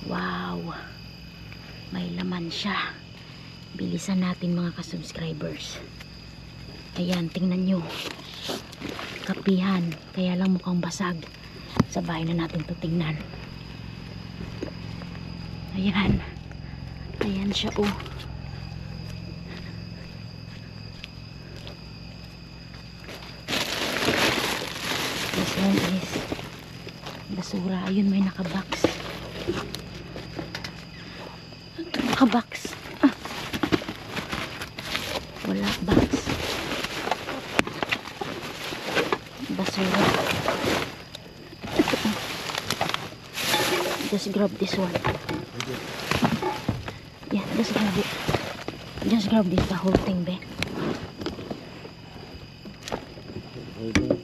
Wow, may laman siya. Bilisan natin mga ka-subscribers. Ayan, tingnan nyo. Kapihan, kaya lang mukhang basag. Sabay na natin to tingnan. Ayan. Ayan siya, oh. This one is basura. Ayun, may nakabox. Nakabox. Ah. Wala box. Basura. Ito, oh. Just grab this one. Yeah, just grab it. Just grab this, the whole thing, be.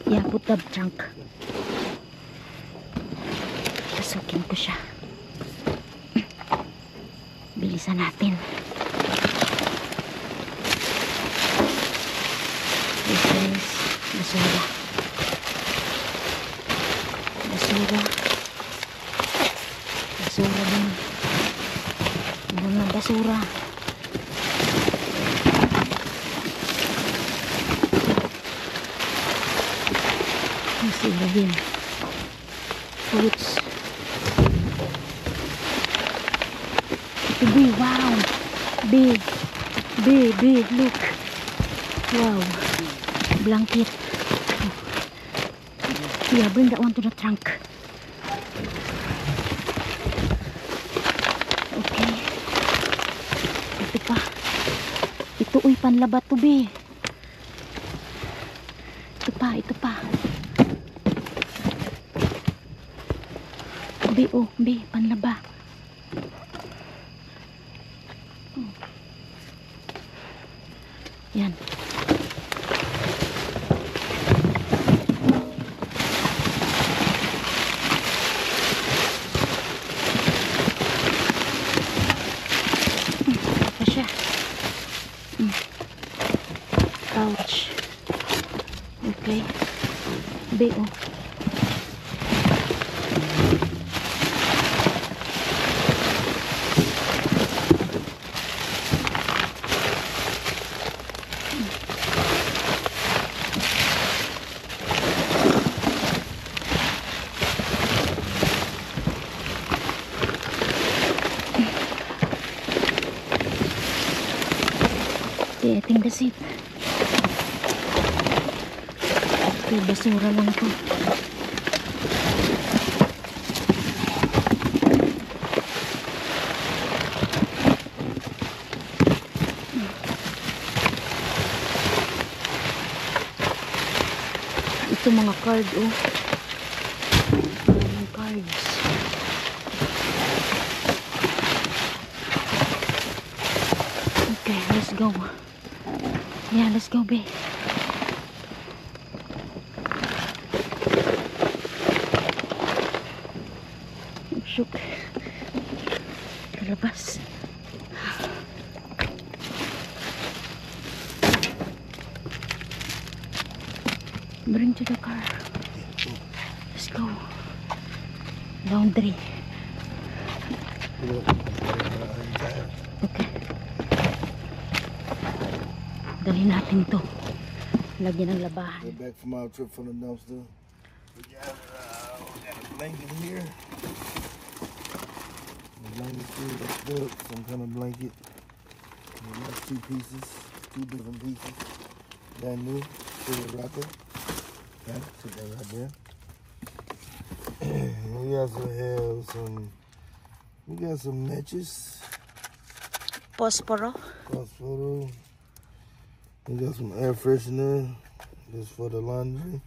Yeah, put the trunk. Pasukin ko siya. Bilisan natin. This is basura. Basura. Basura din. Mga basura. Basura din. Fruits. Ito, B, wow. B, look. Wow. Blanket. Yeah, bring that one to the trunk. Okay. Ito pa. Ito, uy, panlabat to, B. Ito pa. B, oh, B, panlaba. Oh. Yan. Apa siya? Pouch. Okay. B, oh. I think that's it. Okay, basura lang to. Ito mga card, oh. Mga cards. Okay, let's go. Yeah, let's go, babe. Shook. Kalabas. Bring to the car. Let's go. Laundry. Okay. Dalhin natin to. Lagyan ng labahan. We're back from our trip from the dumpster. We got a blanket here. The blanket here, that's good. Some kind of blanket. And that's two pieces, two different pieces. Brand new, fitted wrapper. Okay, put that right there. We also have some. We got some matches. Posporo. Phosphoro. We got some air freshener. This for the laundry.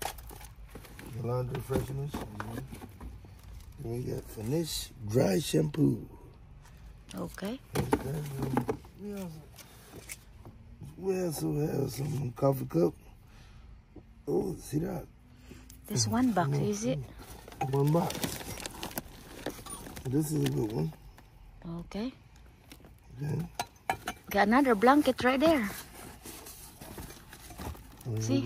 The laundry fresheners. And we got Finish dry shampoo. Okay. We also have some coffee cup. Oh, see that? This one box, is it? One box. This is a good one. Okay. Okay. Got another blanket right there. See?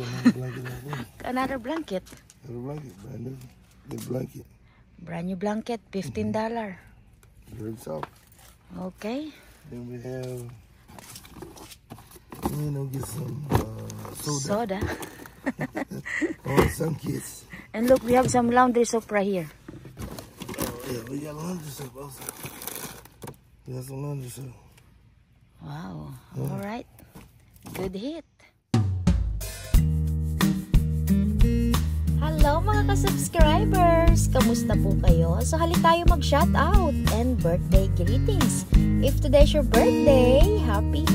Another blanket. Another blanket, brand new. Good blanket. Brand new blanket, $15. Very soft. Okay. Then we have, get some soda. Soda. Or some kids. And look, we have some laundry soap right here. Yeah, we got laundry soap also. We got some laundry soap. Wow. Alright. Good hit. Hello mga ka-subscribers! Kamusta po kayo? So hali tayo mag-shoutout and birthday greetings. If today's your birthday, happy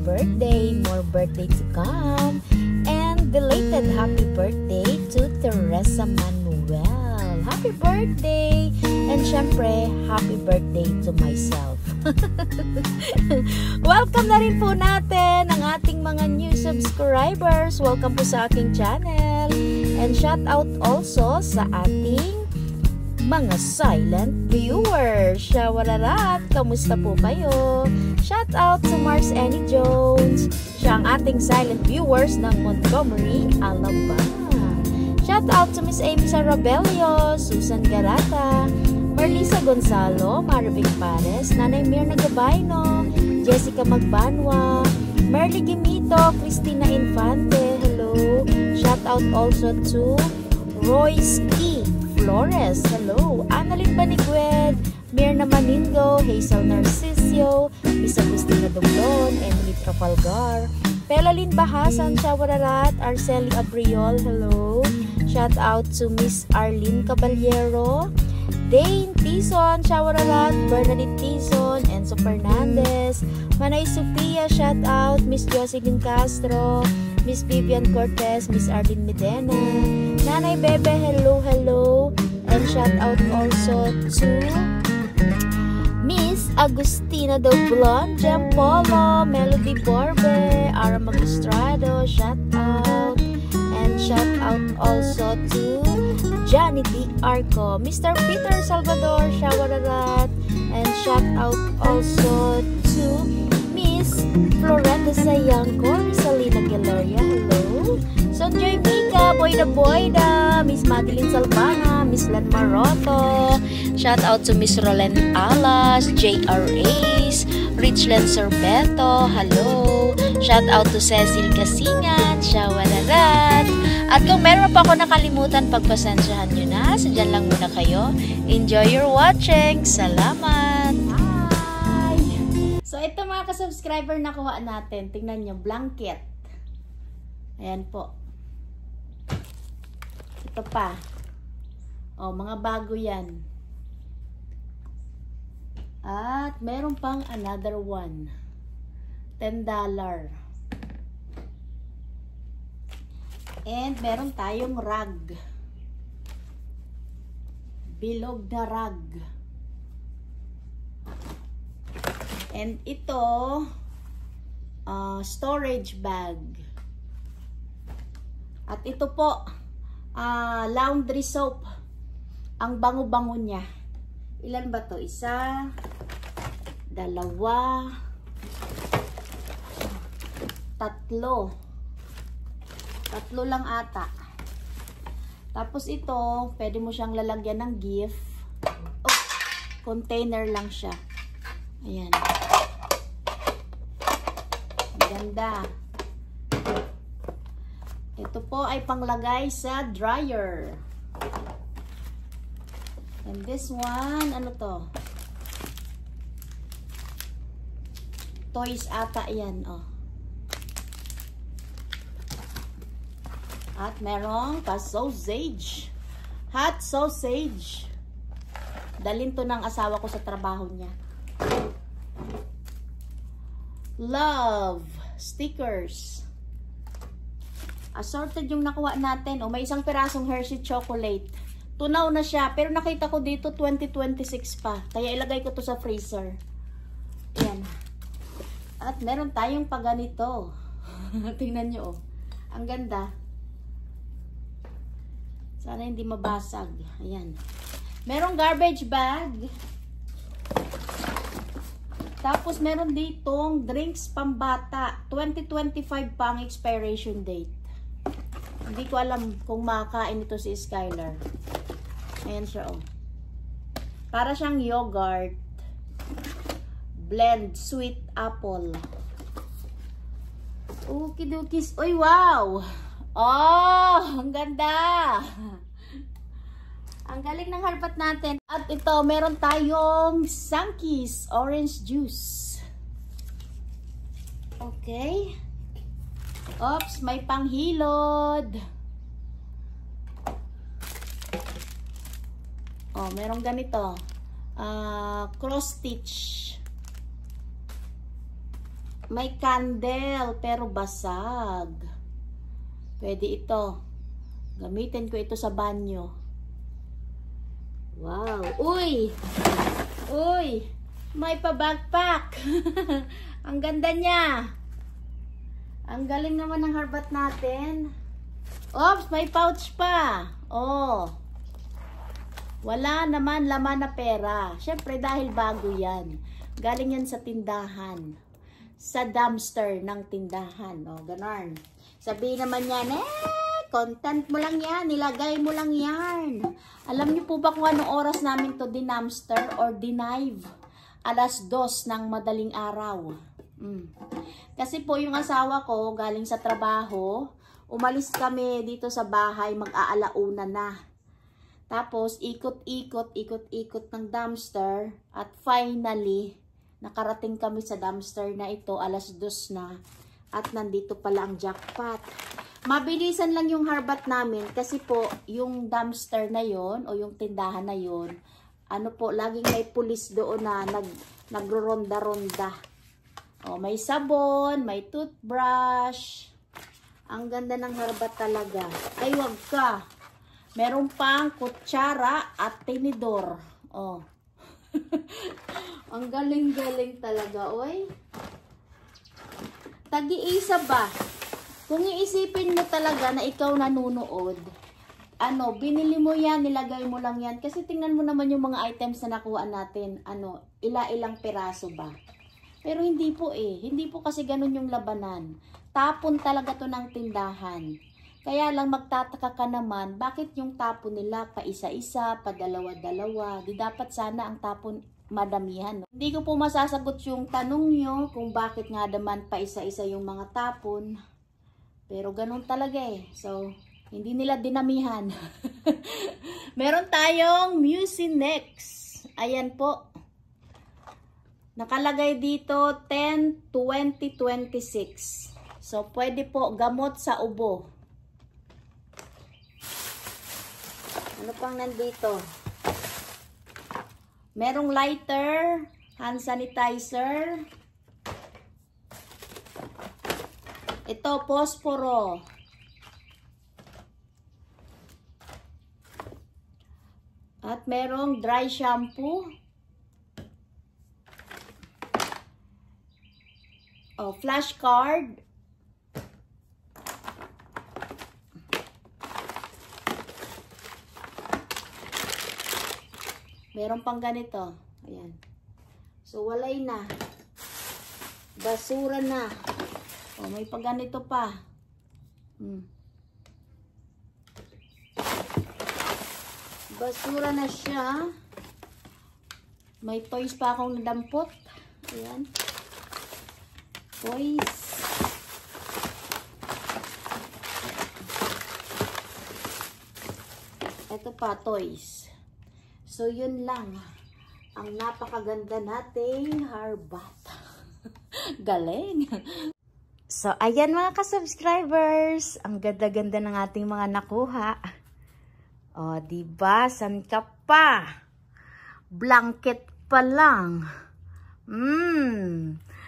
birthday! More birthday to come. And belated happy birthday to Teresa Manuel. Happy birthday! And syempre, happy birthday to myself. Welcome na rin po natin ang ating mga new subscribers. Welcome po sa aking channel. And shout out also sa ating mga silent viewers. Shawararat, kamusta po kayo? Shout out to Mars Annie Jones. Siya ang ating silent viewers ng Montgomery, Alabama. Shout out to Miss Amy Sarabelio, Susan Garata, Marlisa Gonzalo, Marvic Pares, Nanay Mirna Gabayno, Jessica Magbanwa, Merly Gimito, Cristina Infante, hello. Shout out also to Royski Flores, hello. Annalyn Banigued, Mirna Maningo, Hazel Narcisio, Miss Agustina Dumlon, Emily Trafalgar, Pelalyn Bahasan, Shawararat, Arceli Abriol, hello. Shout out to Miss Arlene Caballero, Dane Tison, Shawararat, Bernadette Tison, Enzo Fernandez, Manay Sophia, shout out, Miss Jocelyn Castro, Miss Vivian Cortez, Miss Arlene Medena, Nanay Bebe, hello, and shout out also to Miss Agustina Doblon, Jem Polo, Melody Borbe, Ara Magistrado, shout out, and shout out also to Johnny D. Arco, Mr. Peter Salvador, Shawararat, and shout out also to Miss Florenta Sayanco, Risalina Galeria, hello. Sonjoy Mika, Boyda, Miss Madeline Salvana, Miss Len Maroto, shout out to Miss Roland Alas, J.R. Ace, Richland Sorbeto, hello. Shout out to Cecil Kasingan, Shawararat. At kung meron pa ako nakalimutan, pagpasensyahan nyo na. So, dyan lang muna kayo. Enjoy your watching. Salamat! Bye! So, ito mga ka-subscriber nakuha natin. Tingnan nyo, blanket. Ayan po. Ito pa. O, mga bago yan. At meron pang another one. $10. And meron tayong rag. Bilog na rag. And ito, storage bag. At ito po, laundry soap. Ang bango-bango niya. Ilan ba to? Isa, dalawa, tatlo. Tatlo lang ata. Tapos ito, pwede mo siyang lalagyan ng gift. Oh, container lang siya. Ayan. Ganda. Ito po ay panglagay sa dryer. And this one, ano to? Toys ata yan, oh. At merong pa-sausage. Hot sausage. Dalhin to ng asawa ko sa trabaho niya. Love. Stickers. Assorted yung nakuha natin. O, may isang pirasong Hershey chocolate. Tunaw na siya. Pero nakita ko dito 2026 pa. Kaya ilagay ko to sa freezer. Ayan. At meron tayong paganito. Tingnan nyo, oh. Ang ganda. Sana hindi mabasag. Ayan. Merong garbage bag. Tapos meron ditong drinks pambata. 2025 pa ang expiration date. Hindi ko alam kung makakain ito si Skylar. Ayan siya, oh. Para siyang yogurt. Blend sweet apple. Okidokis. Uy, wow! Oh, ang ganda! Ang galing ng harbat natin. At ito, meron tayong Sunkist orange juice. Okay. Oops, may panghilod. Oh, merong ganito. Cross stitch. May candle pero basag. Pwede ito. Gamitin ko ito sa banyo. Wow. Uy! Uy! May pa-backpack. Ang ganda niya. Ang galing naman ng harbat natin. Oops! May pouch pa. Oh. Wala naman laman na pera. Syempre dahil bago yan. Galing yan sa tindahan. Sa dumpster ng tindahan. O, ganon. Sabihin naman yan, content mo lang yan. Nilagay mo lang yan. Alam niyo po ba kung anong oras namin to dinamster or dinive? 2:00 ng madaling araw. Kasi po yung asawa ko, galing sa trabaho, umalis kami dito sa bahay, mag-aalauna na. Tapos, ikot-ikot ng dumpster at finally, nakarating kami sa dumpster na ito, 2:00 na. At nandito pala ang jackpot. Mabilisan lang yung harbat namin kasi po, yung dumpster na yon o yung tindahan na yon, ano po, laging may pulis doon na nagro-ronda-ronda. O, may sabon, may toothbrush. Ang ganda ng harbat talaga. Ay, wag ka. Meron pang kutsara at tinidor. Oh. Ang galing-galing talaga, oy. Tag-iisa ba? Kung iisipin mo talaga na ikaw nanunood, binili mo yan, nilagay mo lang yan. Kasi tingnan mo naman yung mga items na nakuha natin. Ilang peraso ba? Pero hindi po Hindi po kasi ganun yung labanan. Tapon talaga to ng tindahan. Kaya lang magtataka ka naman, bakit yung tapon nila pa isa-isa, pa dalawa-dalawa? Di dapat sana ang tapon madamihan. No? Hindi ko po masasagot yung tanong nyo kung bakit nga naman pa isa-isa yung mga tapon. Pero ganun talaga So, hindi nila dinamihan. Meron tayong Mucinex. Ayan po. Nakalagay dito 10-20-26. So, pwede po gamot sa ubo. Ano pang nandito? Merong lighter, hand sanitizer. Ito, posporo. At merong dry shampoo. Oh, flashcard. Meron pang ganito. Ayan. So, walay na. Basura na. Oh, may pang ganito pa. Basura na siya. May toys pa akong nadampot. Ayan. Toys. Ito pa, toys. So, yun lang. Ang napakaganda nating harbat. Galing. So, ayan mga ka-subscribers. Ang ganda-ganda ng ating mga nakuha. O, diba? San ka pa? Blanket pa lang.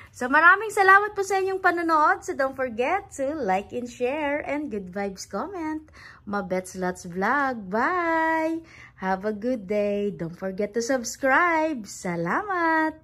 So, maraming salamat po sa inyong panonood. So, don't forget to like and share and good vibes comment. Mabets Lots Vlog. Bye! Have a good day. Don't forget to subscribe. Salamat!